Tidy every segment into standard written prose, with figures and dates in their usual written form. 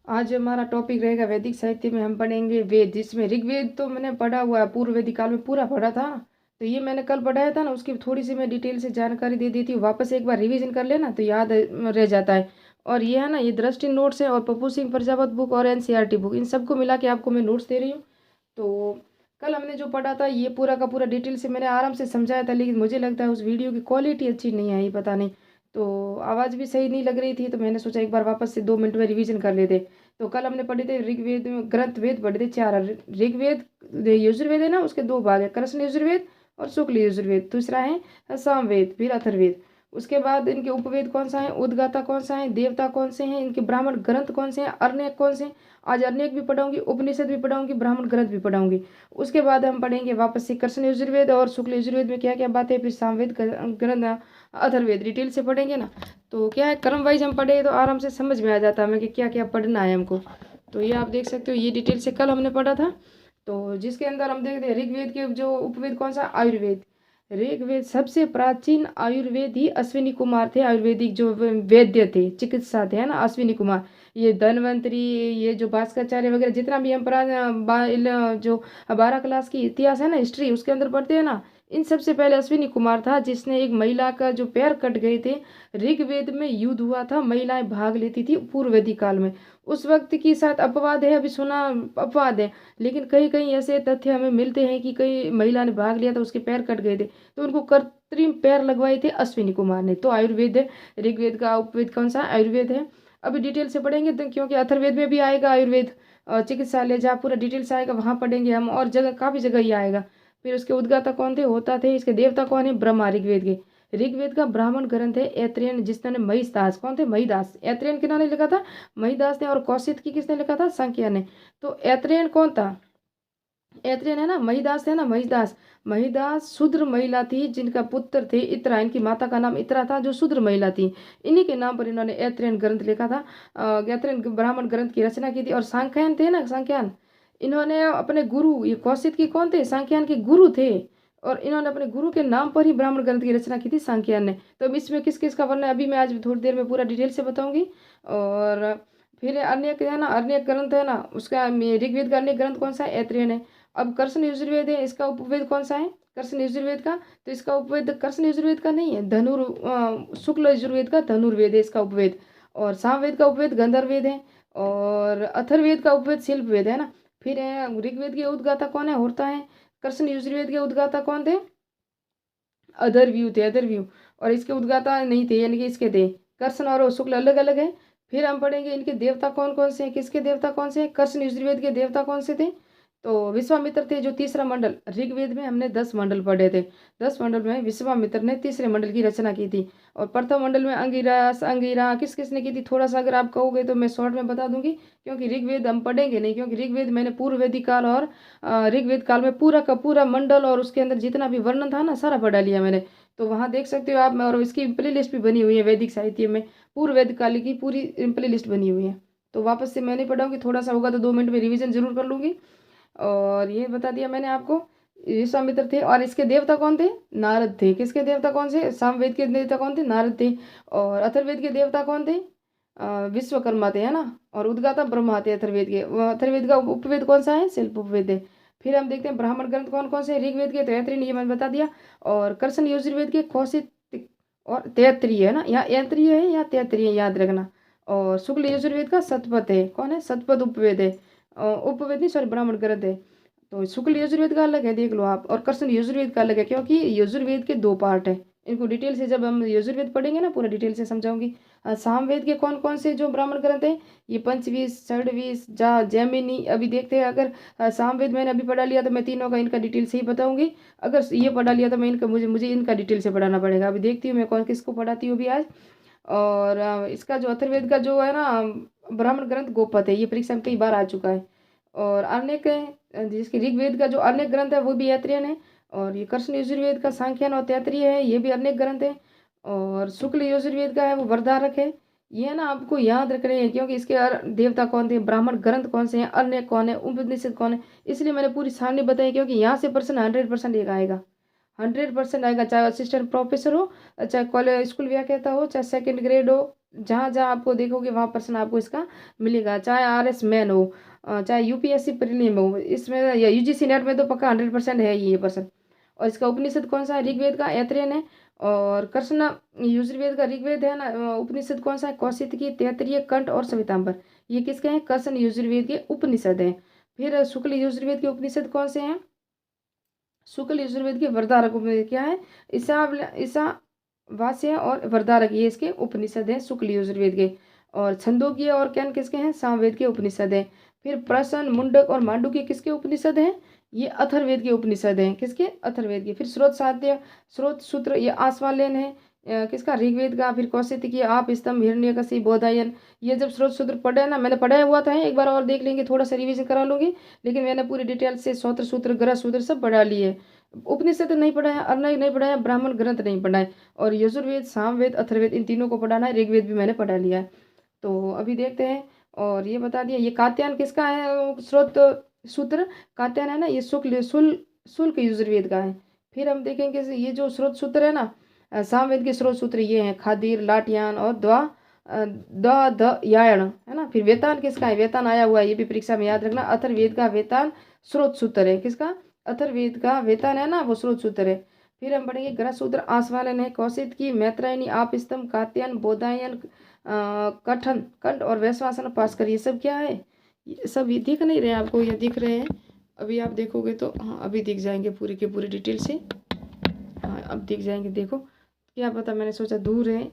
आज हमारा टॉपिक रहेगा वैदिक साहित्य में हम पढ़ेंगे वेद, जिसमें ऋग्वेद तो मैंने पढ़ा हुआ है, पूर्व वैदिक काल में पूरा पढ़ा था। तो ये मैंने कल पढ़ाया था ना, उसकी थोड़ी सी मैं डिटेल से जानकारी दे दी थी। वापस एक बार रिवीजन कर लेना तो याद रह जाता है। और ये है ना, ये दृष्टि नोट्स है और पप्पू सिंह प्रजापत बुक और एनसीईआरटी बुक, इन सबको मिला के आपको मैं नोट्स दे रही हूँ। तो कल हमने जो पढ़ा था ये पूरा का पूरा डिटेल से मैंने आराम से समझाया था, लेकिन मुझे लगता है उस वीडियो की क्वालिटी अच्छी नहीं आई, पता नहीं। तो आवाज़ भी सही नहीं लग रही थी, तो मैंने सोचा एक बार वापस से 2 मिनट में रिवीजन कर लेते। तो कल हमने पढ़े थे ऋग्वेद में, ग्रंथ वेद पढ़े थे चार। ऋग्वेद यजुर्वेद है ना, उसके दो भाग है, कृष्ण यजुर्वेद और शुक्ल यजुर्वेद। दूसरा है सामवेद, फिर अथर्वेद। उसके बाद इनके उपवेद कौन सा है, उद्गाता कौन सा है, देवता कौन से हैं, इनके ब्राह्मण ग्रंथ कौन से हैं, अरण्यक कौन से हैं। आज अरण्यक भी पढ़ाऊंगी, उपनिषद भी पढ़ाऊंगी, ब्राह्मण ग्रंथ भी पढ़ाऊंगी। उसके बाद हम पढ़ेंगे वापस से कृष्ण यजुर्वेद और शुक्ल यजुर्वेद में क्या क्या बातें, फिर सामवेद ग्रंथ अथर्वेद डिटेल से पढ़ेंगे ना। तो क्या है, क्रम वाइज हम पढ़े तो आराम से समझ में आ जाता है हमें कि क्या क्या पढ़ना है हमको। तो ये आप देख सकते हो, ये डिटेल से कल हमने पढ़ा था। तो जिसके अंदर हम देखते हैं ऋग्वेद के जो उपवेद कौन सा, आयुर्वेद। ऋग्वेद सबसे प्राचीन आयुर्वेद ही अश्विनी कुमार थे, आयुर्वेदिक जो वैद्य थे, चिकित्सा थे, है ना, अश्विनी कुमार। ये धन्वंतरी, ये जो भास्कराचार्य वगैरह जितना भी हम जो 12 क्लास की इतिहास है ना, हिस्ट्री, उसके अंदर पढ़ते हैं ना, इन सबसे पहले अश्विनी कुमार था, जिसने एक महिला का जो पैर कट गए थे, ऋग्वेद में युद्ध हुआ था, महिलाएं भाग लेती थी पूर्व वैदिक काल में। उस वक्त की साथ अपवाद है, अभी सुना अपवाद है, लेकिन कहीं कहीं ऐसे तथ्य हमें मिलते हैं कि कई महिला ने भाग लिया था, उसके पैर कट गए थे, तो उनको कृत्रिम पैर लगवाए थे अश्विनी कुमार ने। तो आयुर्वेद है, ऋग्वेद का उपवेद कौन सा, आयुर्वेद है। अभी डिटेल से पढ़ेंगे तो, क्योंकि अथर्वेद में भी आएगा आयुर्वेद, चिकित्सालय जहाँ पूरा डिटेल से आएगा वहाँ पढ़ेंगे हम, और जगह काफ़ी जगह ही आएगा। फिर उसके उद्गाता कौन थे, होता थे, इसके देवता कौन है, ब्रह्मा, ऋग्वेद के। ऋग्वेद का ब्राह्मण ग्रंथ है ऐत्रेयन, जिसने महिदास, कौन थे, महिदास। ऐत्रेयन किन्होंने लिखा था, महिदास ने। और कौशिक की किसने लिखा था, सांख्या ने। तो ऐत्रेयन कौन था, ऐत्रेयन है ना, महिदास है ना, महिदास। महिदास शूद्र महिला थी, जिनका पुत्र थे इत्रा, इनकी माता का नाम इत्रा था, जो शूद्र महिला थी। इन्हीं के नाम पर इन्होंने ऐत्रेयन ग्रंथ लिखा था, ऐत्रेयन ब्राह्मण ग्रंथ की रचना की थी। और सांख्यान थे ना, सांख्यान, इन्होंने अपने गुरु, ये कौशिक की कौन थे, सांख्यान के गुरु थे, और इन्होंने अपने गुरु के नाम पर ही ब्राह्मण ग्रंथ की रचना की थी सांख्यान ने। तो अब इसमें किस किस का वर्णन है, अभी मैं आज थोड़ी देर में पूरा डिटेल से बताऊंगी। और फिर अन्य है ना, अन्य ग्रंथ है ना, उसका ऋग्वेद का अन्य ग्रंथ कौन सा है, ऐत्रेयन है। अब कृष्ण यजुर्वेद है, इसका उपवेद कौन सा है, कृष्ण यजुर्वेद का। तो इसका उपवेद कृष्ण यजुर्वेद का नहीं है, शुक्ल यजुर्वेद का धनुर्वेद है इसका उपवेद। और सामवेद का उपवेद गंधर्ववेद है। और अथर्ववेद का उपवेद शिल्पवेद है ना। फिर है ऋग्वेद के उद्गाता कौन है, होता है। कृष्ण यजुर्वेद के उद्गाता कौन थे, अधर्व्यू थे, अधर्व्यू। और इसके उद्गाता नहीं थे, यानी कि इसके थे, कृष्ण और शुक्ल अलग अलग है। फिर हम पढ़ेंगे इनके देवता कौन कौन से हैं, किसके देवता कौन से हैं, कृष्ण यजुर्वेद के देवता कौन से थे। तो विश्वामित्र थे, जो तीसरा मंडल, ऋग्वेद में हमने 10 मंडल पढ़े थे। 10 मंडल में विश्वामित्र ने तीसरे मंडल की रचना की थी। और प्रथम मंडल में अंगिरस, अंगिरा, किस किसने की थी, थोड़ा सा अगर आप कहोगे तो मैं शॉर्ट में बता दूंगी, क्योंकि ऋग्वेद हम पढ़ेंगे नहीं, क्योंकि ऋग्वेद मैंने पूर्व वैदिक काल और ऋग्वेद काल में पूरा का पूरा मंडल और उसके अंदर जितना भी वर्णन था ना, सारा पढ़ा लिया मैंने। तो वहाँ देख सकते हो आप, मैं, और इसकी प्ले लिस्ट भी बनी हुई है वैदिक साहित्य में, पूर्व वैदिक काल की पूरी प्ले लिस्ट बनी हुई है। तो वापस से मैं नहीं पढ़ाऊंगी, थोड़ा सा होगा तो 2 मिनट में रिवीजन जरूर कर लूंगी। और ये बता दिया मैंने आपको, विश्वामित्र थे। और इसके देवता कौन थे, नारद थे। किसके देवता कौन से, सामवेद के देवता कौन थे, नारद थे। और अथर्ववेद के देवता कौन थे, विश्वकर्मा थे, है ना। और उद्गाता ब्रह्मा थे अथर्ववेद के। अथर्ववेद का उपवेद कौन सा है, शिल्प उपवेद है। फिर हम देखते हैं ब्राह्मण ग्रंथ कौन कौन से, ऋग्वेद के तैत्रीय, ये मैंने बता दिया। और कृष्ण यजुर्वेद के कौशिक और तैत्रीय, है ना, यहाँ ऐत्रीय है या तैत्रीय, याद रखना। और शुक्ल यजुर्वेद का सतपथ है, कौन है, सतपथ उपवेद है। उपवेद नहीं, सॉरी, ब्राह्मण ग्रंथ है। तो शुक्ल यजुर्वेद का अलग है, देख लो आप, और कृष्ण यजुर्वेद का अलग है, क्योंकि यजुर्वेद के 2 पार्ट है। इनको डिटेल से जब हम यजुर्वेद पढ़ेंगे ना, पूरा डिटेल से समझाऊंगी। सामवेद के कौन कौन से जो ब्राह्मण ग्रंथ हैं, ये पंचवीस, षड्वीस, जा, जैमिनी। अभी देखते हैं, अगर सामवेद मैंने अभी पढ़ा लिया तो मैं तीनों का इनका डिटेल से ही बताऊंगी। अगर ये पढ़ा लिया तो मैं इनका, मुझे मुझे इनका डिटेल से पढ़ाना पड़ेगा। अभी देखती हूँ मैं कौन किसको पढ़ाती हूँ अभी आज। और इसका जो अथर्ववेद का जो है ना ब्राह्मण ग्रंथ गोपद है, ये परीक्षा में कई बार आ चुका है। और अनेक है, जिसके ऋग्वेद का जो अनेक ग्रंथ है वो भी ऐत्रेयन है। और ये कृष्ण यजुर्वेद का सांख्यन और तैत्रीय है, ये भी अनेक ग्रंथ है। और शुक्ल यजुर्वेद का है वो वरदारक है। ये ना आपको याद रखने हैं, क्योंकि इसके देवता कौन थे, ब्राह्मण ग्रंथ कौन से हैं, अन्य कौन है, उपनिषद कौन है। इसलिए मैंने पूरी सारणी बताई, क्योंकि यहाँ से पर्सन 100% एक आएगा, 100% आएगा, चाहे असिस्टेंट प्रोफेसर हो, चाहे कॉलेज स्कूल व्याख्याता हो, चाहे सेकंड ग्रेड हो, जहाँ जहाँ आपको देखोगे वहाँ प्रश्न आपको इसका मिलेगा, चाहे RS मैन हो, चाहे UPSC प्रीलिम हो, इसमें या UGC नेट में तो पक्का 100% है ही ये प्रश्न। और इसका उपनिषद कौन सा है? ऋग्वेद का ऐतरेय है। और कृष्ण यजुर्वेद का ऋग्वेद है ना, उपनिषद कौन सा है? कौशिकी, तैत्तिरीय, कंठ और श्वेतांबर। ये किसके हैं? कृष्ण यजुर्वेद के उपनिषद हैं। फिर शुक्ल यजुर्वेद के उपनिषद कौन से हैं? शुक्ल यजुर्वेद के वरदारक उपनिषद क्या है? ईसा वास्य और वरदारक, ये इसके उपनिषद हैं शुक्ल यजुर्वेद के। और छंदोग्य और कैन किसके हैं? सामवेद के उपनिषद हैं। फिर प्रसन, मुंडक और मांडुक्य किसके उपनिषद हैं? ये अथर्ववेद के उपनिषद हैं। किसके? अथर्ववेद के। फिर स्रोत साध्य, स्रोत सूत्र, ये आश्वालेन है किसका? ऋग्वेद का। फिर कौशिकी, आप, स्तंभ, हिरण्यकशी, बोधायन। ये जब स्रोत सूत्र पढ़े ना, मैंने पढ़ाया हुआ था, एक बार और देख लेंगे, थोड़ा सा रिवीजन करा लूंगी, लेकिन मैंने पूरी डिटेल से स्रोत सूत्र, ग्रह सूत्र सब पढ़ा लिए। उपनिषद नहीं पढ़ाया, अरण्यक नहीं पढ़ाया, ब्राह्मण ग्रंथ नहीं पढ़ाए, और यजुर्वेद, सामवेद, अथर्ववेद, इन तीनों को पढ़ाना है। ऋग्वेद भी मैंने पढ़ा लिया है। तो अभी देखते हैं। और ये बता दिया, ये कात्यायन किसका है? स्रोत सूत्र कात्यायन है ना, ये शुल्क यजुर्वेद का है। फिर हम देखेंगे ये जो स्रोत सूत्र है ना, सामवेद के स्रोत सूत्र ये हैं, खादीर, लाटियान और द यायण है ना। फिर वेतान किसका है? वेतान आया हुआ है, ये भी परीक्षा में याद रखना। अथर्ववेद का वेतान स्रोत सूत्र है। किसका? अथर्ववेद का वेतान है ना, वो स्रोत सूत्र है। फिर हम पढ़ेंगे ग्रह सूत्र आश्वालन है, कौशिकी, मैत्रायणी, आप, स्तंभ, कात्यायन, बोधायन, कठन, कंठ और वैश्वासन, पास्कर। ये सब क्या है? ये सब ये दिख नहीं रहे आपको? ये दिख रहे हैं। अभी आप देखोगे तो हाँ, अभी दिख जाएंगे पूरे के पूरे डिटेल से। हाँ, अब दिख जाएंगे। देखो, क्या पता, मैंने सोचा दूर है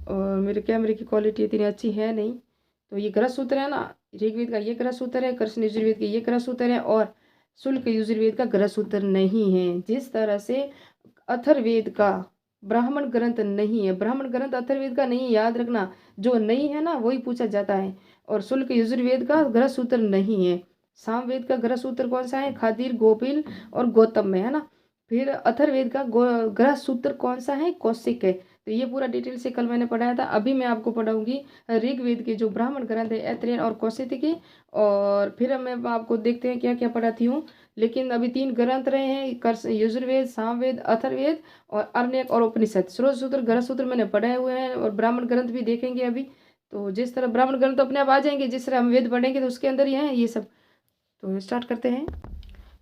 और मेरे कैमरे की क्वालिटी इतनी अच्छी है नहीं। तो ये ग्रह सूत्र है ना, ऋग्वेद का ये ग्रह सूत्र है, कृष्ण यजुर्वेद के ये ग्रह सूत्र है, और शुल्क यजुर्वेद का ग्रह सूत्र नहीं है। जिस तरह से अथर्ववेद का ब्राह्मण ग्रंथ नहीं है, ब्राह्मण ग्रंथ अथर्ववेद का नहीं, याद रखना, जो नहीं है ना वही पूछा जाता है। और शुल्क यजुर्वेद का ग्रह सूत्र नहीं है। सामवेद का ग्रह सूत्र कौन सा है? खादीर, गोपिल और गौतम में है ना। फिर अथर्ववेद का ग्रह सूत्र कौन सा है? कौशिक है। तो ये पूरा डिटेल से कल मैंने पढ़ाया था। अभी मैं आपको पढ़ाऊंगी ऋग्वेद के जो ब्राह्मण ग्रंथ है, ऐतरेय और कौशिकी। और फिर मैं आपको देखते हैं क्या क्या पढ़ाती हूँ। लेकिन अभी 3 ग्रंथ रहे हैं, यजुर्वेद, सामवेद, अथर्ववेद और अरण्यक और उपनिषद। स्रोत सूत्र, ग्रह सूत्र मैंने पढ़ाए हुए हैं, और ब्राह्मण ग्रंथ भी देखेंगे अभी। तो जिस तरह ब्राह्मण ग्रंथ अपने आप आ जाएंगे, जिस तरह हम वेद पढ़ेंगे तो उसके अंदर ही हैं ये सब। तो स्टार्ट करते हैं।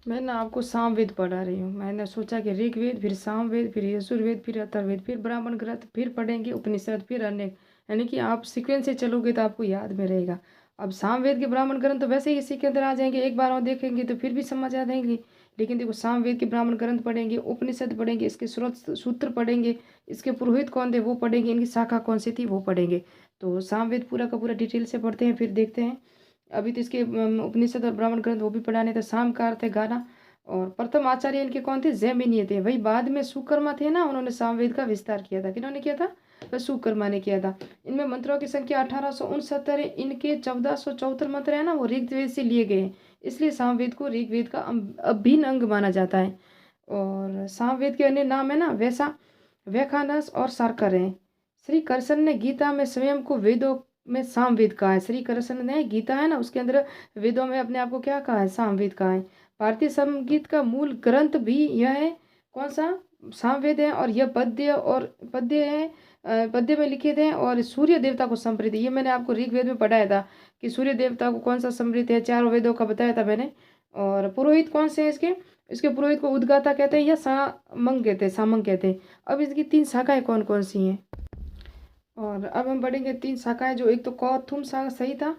मैं ना आपको सामवेद पढ़ा रही हूँ। मैंने सोचा कि ऋग्वेद, फिर सामवेद, फिर यजुर्वेद, फिर अथर्ववेद, फिर ब्राह्मण ग्रंथ, फिर पढ़ेंगे उपनिषद, फिर अनेक, यानी कि आप सीक्वेंस से चलोगे तो आपको याद में रहेगा। अब सामवेद के ब्राह्मण ग्रंथ तो वैसे ही इसी के अंदर आ जाएंगे, एक बार और देखेंगे तो फिर भी समझ आ जाएंगे। लेकिन देखो, सामवेद के ब्राह्मण ग्रंथ पढ़ेंगे, उपनिषद पढ़ेंगे, इसके स्रोत सूत्र पढ़ेंगे, इसके पुरोहित कौन थे वो पढ़ेंगे, इनकी शाखा कौन सी थी वो पढ़ेंगे। तो सामवेद पूरा का पूरा डिटेल से पढ़ते हैं, फिर देखते हैं। अभी तो इसके उपनिषद और ब्राह्मण ग्रंथ वो भी पढ़ाने थे। शाम का अर्थ है गाना। और प्रथम आचार्य इनके कौन थे? जैमिनीय थे। वही बाद में सुकर्मा थे ना, उन्होंने सामवेद का विस्तार किया था। किन्होंने किया था? वह सुकर्मा ने किया था। इनमें मंत्रों की संख्या 1869 है। इनके 1474 मंत्र है ना, वो ऋग्वेद से लिए गए हैं। इसलिए सामवेद को ऋग्वेद का अभिन्न अंग माना जाता है। और सामवेद के अन्य नाम है ना, वैसा, वैखानस और सारकर हैं। श्री कृष्ण ने गीता में स्वयं को वेदों में सामवेद कहा है। श्री कृष्ण ने गीता है ना, उसके अंदर वेदों में अपने आप को क्या कहा है? सामवेद कहा है। भारतीय संगीत का मूल ग्रंथ भी यह है। कौन सा? सामवेद है। और यह पद्य है, पद्य में लिखित है, और सूर्य देवता को समृद्ध। ये मैंने आपको ऋग्वेद में पढ़ाया था कि सूर्य देवता को कौन सा समृद्ध है, 4 वेदों का बताया था मैंने। और पुरोहित कौन से हैं इसके? इसके पुरोहित को उद्गाता कहते हैं या सामंग कहते हैं, सामंग कहते हैं। अब इसकी 3 शाखाएं कौन कौन सी हैं? और अब हम पढ़ेंगे 3 शाखाएं, जो एक तो कौथुम संहिता,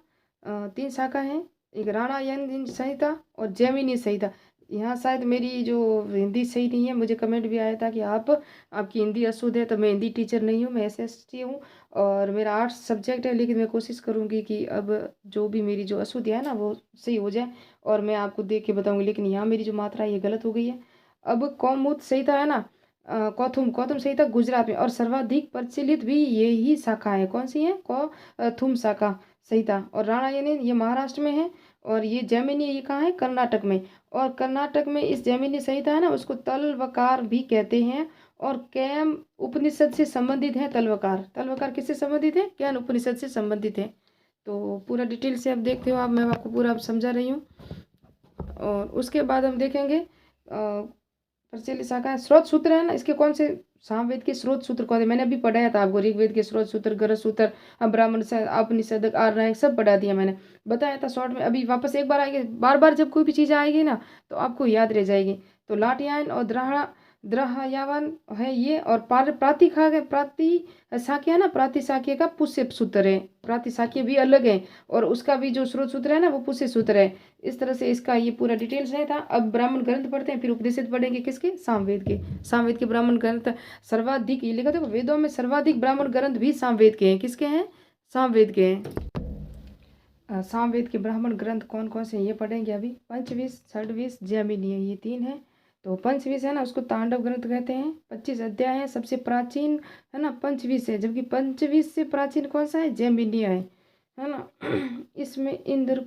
3 शाखा हैं, एक राणायन संहिता और जैमिनी संहिता। यहाँ शायद मेरी जो हिंदी सही नहीं है, मुझे कमेंट भी आया था कि आपकी हिंदी अशुद्ध है। तो मैं हिंदी टीचर नहीं हूँ, मैं SST हूँ, और मेरा आर्ट्स सब्जेक्ट है। लेकिन मैं कोशिश करूँगी कि अब जो भी मेरी जो अशुद्ध है ना वो सही हो जाए, और मैं आपको देख के बताऊँगी। लेकिन यहाँ मेरी जो मात्रा है ये गलत हो गई है। अब कौमुद संहिता है ना, कौथुम संहिता गुजरात में, और सर्वाधिक प्रचलित भी यही शाखा है। कौन सी है? कौथुम शाखा संहिता। और राणायन ये महाराष्ट्र में है, और ये जैमिनी ये कहाँ है? कर्नाटक में। और कर्नाटक में इस जैमिनी संहिता है ना, उसको तलवकार भी कहते हैं। और कैम उपनिषद से संबंधित है। तलवकार, तलवकार किससे संबंधित है? कैन उपनिषद से संबंधित है। तो पूरा डिटेल से आप देखते हो, आप, मैं आपको पूरा समझा रही हूँ। और उसके बाद हम देखेंगे प्रचलित शाखा है, स्रोत सूत्र है ना, इसके कौन से सामवेद के स्रोत सूत्र कौन है, मैंने अभी पढ़ाया था आपको, ऋग्वेद के स्रोत सूत्र, गरज सूत्र, ब्राह्मण से उपनिषद, आरण्यक सब पढ़ा दिया मैंने, बताया था शॉर्ट में। अभी वापस एक बार आएगी, बार बार जब कोई भी चीज़ आएगी ना तो आपको याद रह जाएगी। तो लाटयायन और द्रहयावन है ये, और प्राति साक्य है ना, प्राति साक्य का पुष्य सूत्र है, प्राति साक्य भी अलग है और उसका भी जो स्रोत सूत्र है ना वो पुष्य सूत्र है। इस तरह से इसका ये पूरा डिटेल्स है था। अब ब्राह्मण ग्रंथ पढ़ते हैं, फिर उपनिषद पढ़ेंगे किसके, सामवेद के। सामवेद के ब्राह्मण ग्रंथ सर्वाधिक, ये लिखा था वेदों में सर्वाधिक ब्राह्मण ग्रंथ भी सामवेद के हैं। किसके हैं, सामवेद के हैं। सामवेद के ब्राह्मण ग्रंथ कौन कौन से ये पढ़ेंगे अभी। पंचविश, षड्विश, जैमिनीय, ये 3 है। तो पंचविश है ना उसको तांडव ग्रंथ कहते हैं, 25 अध्याय है, सबसे प्राचीन है ना पंचविश है, जबकि पंचविश से प्राचीन कौन सा है, जैमिनीय है ना। इसमें इंद्र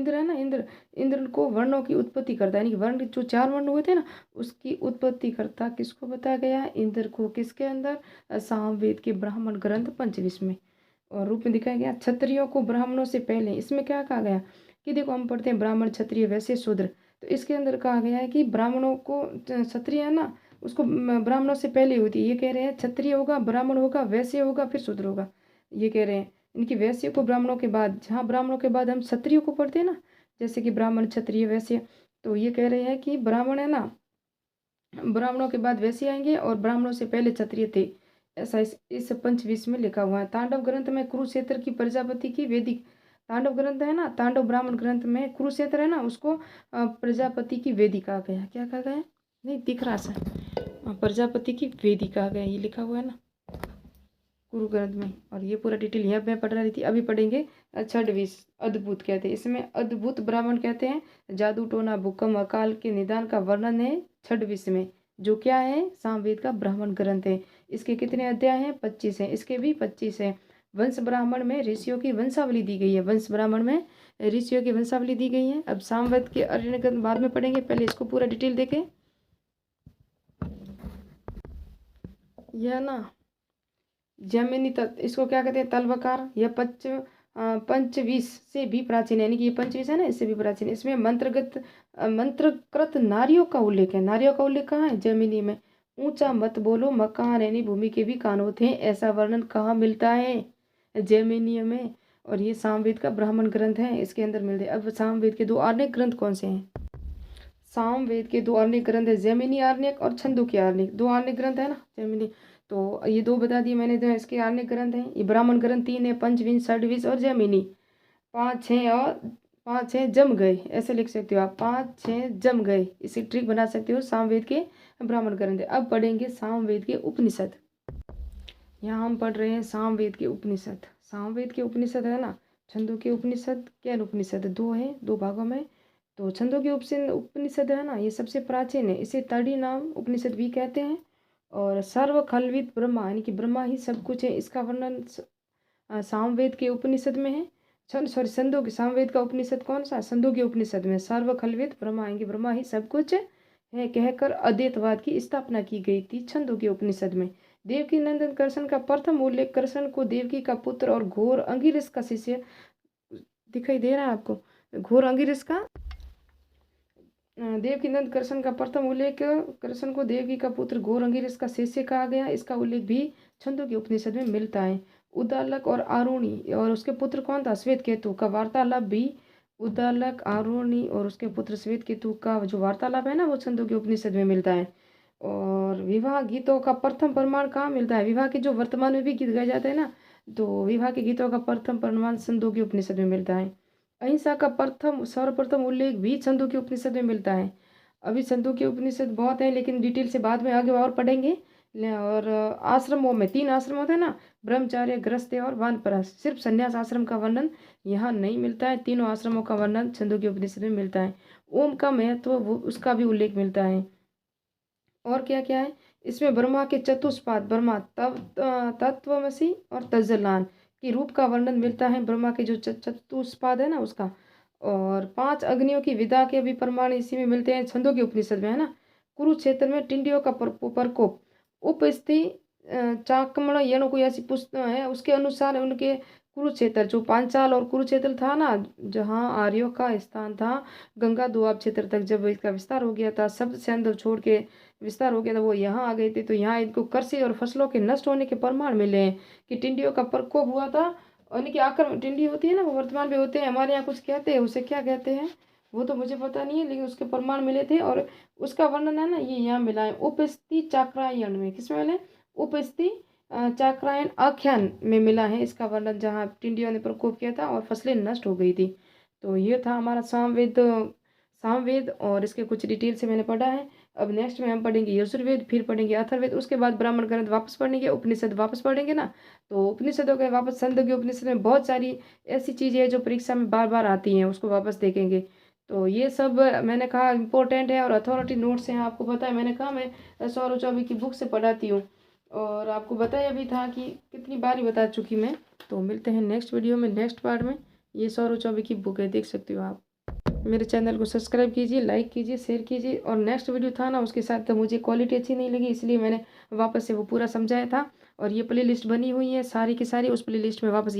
है ना, इंद्र को वर्णों की उत्पत्ति करता है, यानी कि वर्ण जो 4 वर्ण हुए थे ना उसकी उत्पत्ति करता किसको बताया गया है, इंद्र को। किसके अंदर, सामवेद के ब्राह्मण ग्रंथ पंचविश में। और रूप में दिखाया गया क्षत्रियों को ब्राह्मणों से पहले। इसमें क्या कहा गया कि देखो हम पढ़ते हैं ब्राह्मण, क्षत्रिय, वैश्य, शूद्र, तो इसके अंदर कहा गया है कि ब्राह्मणों को, क्षत्रिय है ना उसको ब्राह्मणों से पहले होती है। ये कह रहे हैं क्षत्रिय होगा, ब्राह्मण होगा, वैश्य होगा, फिर शूद्र होगा, ये कह रहे हैं। इनकी वैश्य को ब्राह्मणों के बाद, जहाँ ब्राह्मणों के बाद हम क्षत्रियो को पढ़ते हैं ना, जैसे कि ब्राह्मण, क्षत्रिय, वैश्य, तो ये कह रहे हैं कि ब्राह्मण है ना, ब्राह्मणों के बाद वैश्य आएंगे और ब्राह्मणों से पहले क्षत्रिय थे, ऐसा इस पंचविश में लिखा हुआ है। तांडव ग्रंथ में कुरुक्षेत्र की प्रजापति की वेदिक, तांडव ग्रंथ है ना, तांडव ब्राह्मण ग्रंथ में कुरुक्षेत्र है ना उसको प्रजापति की वेदी कहा गया। क्या कहा गया, नहीं दिख रहा सा, प्रजापति की वेदी कहा गया, ये लिखा हुआ है ना गुरु ग्रंथ में। और ये पूरा डिटेल यहाँ मैं पढ़ रही थी, अभी पढ़ेंगे। छठवीं अद्भुत कहते हैं, इसमें अद्भुत ब्राह्मण कहते हैं, जादू, टोना, भूकंप, अकाल के निदान का वर्णन है छठवीं में, जो क्या है, सामवेद का ब्राह्मण ग्रंथ है। इसके कितने अध्याय हैं, 25 हैं, इसके भी 25 हैं। वंश ब्राह्मण में ऋषियों की वंशावली दी गई है, वंश ब्राह्मण में ऋषियों की वंशावली दी गई है। अब सामवेद के अरण्य ग्रंथ बाद में पढ़ेंगे, पहले इसको पूरा डिटेल देखें। यह ना जैमिनी तत्व, इसको क्या कहते हैं, तलवकार। यह पंचविश से भी प्राचीन है, यानी कि ये पंचविश है ना इससे भी प्राचीन है। इसमें मंत्रकृत नारियों का उल्लेख है। नारियों का उल्लेख कहाँ है, जैमिनी में। ऊंचा मत बोलो, मकान यानी भूमि के भी कान होते हैं, ऐसा वर्णन कहाँ मिलता है, जैमिनी में। और ये सामवेद का ब्राह्मण ग्रंथ है, इसके अंदर मिलते हैं। अब सामवेद के 2 आर्णिक ग्रंथ कौन से हैं, सामवेद के 2 आर्णिक ग्रंथ है, जैमिनी आर्णिक और छंदोक्य आर्णिक, 2 आर्णिक ग्रंथ है ना जैमिनी। तो ये 2 बता दिए मैंने, जो इसके आर्णिक ग्रंथ हैं। ये ब्राह्मण ग्रंथ 3 है, पंचविंश, षड्विश और जैमिनी। 5 6 और 5 6 जम गए, ऐसे लिख सकते हो आप, 5 6 जम गए, इसी ट्रिक बना सकते हो। सामवेद के ब्राह्मण ग्रंथ है। अब पढ़ेंगे सामवेद के उपनिषद। यहाँ हम पढ़ रहे हैं सामवेद के उपनिषद। सामवेद के उपनिषद है ना, छंदों के उपनिषद, कैन उपनिषद, 2 है, 2 भागों में। तो छंदों के उपनिषद है ना, ये सबसे प्राचीन है, इसे तड़ी नाम उपनिषद भी कहते हैं। और सर्वखलविद ब्रह्मा, यानी कि ब्रह्मा ही सब कुछ है, इसका वर्णन सामवेद के उपनिषद में है। संदों के, सामवेद का उपनिषद कौन सा, संदों के उपनिषद में सर्वखलविद ब्रह्मा, यानी कि ब्रह्मा ही सब कुछ है कहकर अद्वैतवाद की स्थापना की गई थी छंदों के उपनिषद में। देवकी नंदन कृष्ण का प्रथम उल्लेख, कृष्ण को देवकी का पुत्र और घोर अंगिरस का शिष्य, दिखाई दे रहा है आपको, घोर अंगिरस का, देवकी नंद कृष्ण का प्रथम उल्लेख, कृष्ण को देवकी का पुत्र घोर अंगिरस का शिष्य कहा गया, इसका उल्लेख भी छंदों के उपनिषद में मिलता है। उदालक और आरुणि और उसके पुत्र कौन था, श्वेत केतु का वार्तालाप भी, उदालक, आरुणि और उसके पुत्र श्वेत केतु का जो वार्तालाप है ना वो छंदों के उपनिषद में मिलता है। और विवाह गीतों का प्रथम प्रमाण कहाँ मिलता है, विवाह के जो वर्तमान में भी गीत गाए जाते हैं ना, तो विवाह के गीतों का प्रथम प्रमाण छंदों के उपनिषद में मिलता है। अहिंसा का सर्वप्रथम उल्लेख भी छंदों के उपनिषद में मिलता है। अभी छंदों के उपनिषद बहुत है, लेकिन डिटेल से बाद में आगे और पढ़ेंगे। और आश्रमों में 3 आश्रम होते हैं ना, ब्रह्मचार्य, गृहस्थ्य और वानप्रस्थ। सिर्फ संन्यास आश्रम का वर्णन यहाँ नहीं मिलता है, तीनों आश्रमों का वर्णन छंदों के उपनिषद में मिलता है। ओम का महत्व उसका भी उल्लेख मिलता है। और क्या क्या है इसमें, ब्रह्मा के चतुष्पाद, ब्रह्मा तत्वमसी और तज्जलान की रूप का वर्णन मिलता है, ब्रह्मा के जो चतुष्पाद है ना उसका। और 5 अग्नियों की विदा के भी प्रमाण इसी में मिलते हैं, छंदों के उपनिषद में है ना। कुरुक्षेत्र में टिंडियों का प्रकोप, उपस्थि चाकमण यणु कोई ऐसी पुस्तक है, उसके अनुसार उनके कुरुक्षेत्र, जो पांचाल और कुरुक्षेत्र था ना, जहाँ आर्यों का स्थान था, गंगा दोआब क्षेत्र तक जब इसका विस्तार हो गया था, शब्द से अंदर छोड़ के विस्तार हो गया था वो यहाँ आ गए थे। तो यहाँ इनको कृषि और फसलों के नष्ट होने के प्रमाण मिले हैं कि टिड्डियों का प्रकोप हुआ था। और इनकी आक्रमण टिड्डी होती है ना, वो वर्तमान में होते हैं, हमारे यहाँ कुछ कहते हैं, उसे क्या कहते हैं वो तो मुझे पता नहीं है, लेकिन उसके प्रमाण मिले थे। और उसका वर्णन है ना ये यहाँ मिला है उपस्थिति चाक्रायण में। किसमें मिले? उपस्थिति चाक्रायण आख्यान में मिला है इसका वर्णन, जहाँ टिड्डियों ने प्रकोप किया था और फसलें नष्ट हो गई थी। तो ये था हमारा सामवेद और इसके कुछ डिटेल से मैंने पढ़ा है। अब नेक्स्ट में हम पढ़ेंगे यजुर्वेद, फिर पढ़ेंगे अथर्ववेद, उसके बाद ब्राह्मण ग्रंथ वापस पढ़ेंगे, उपनिषद वापस पढ़ेंगे ना। तो उपनिषदों के वापस छंदोग्य उपनिषद में बहुत सारी ऐसी चीज़ें हैं जो परीक्षा में बार बार आती हैं, उसको वापस देखेंगे। तो ये सब मैंने कहा इम्पोर्टेंट है और अथॉरिटी नोट्स हैं। आपको पता है मैंने कहा मैं सौरभ चौबे की बुक से पढ़ाती हूँ, और आपको बताया भी था कि कितनी बार ही बता चुकी मैं। तो मिलते हैं नेक्स्ट वीडियो में, नेक्स्ट पार्ट में। ये सौरभ चौबे की बुक है, देख सकते हो आप। मेरे चैनल को सब्सक्राइब कीजिए, लाइक कीजिए, शेयर कीजिए। और नेक्स्ट वीडियो था ना उसके साथ तो मुझे क्वालिटी अच्छी नहीं लगी, इसलिए मैंने वापस से वो पूरा समझाया था। और ये प्ले लिस्ट बनी हुई है सारी की सारी, उस प्ले लिस्ट में वापस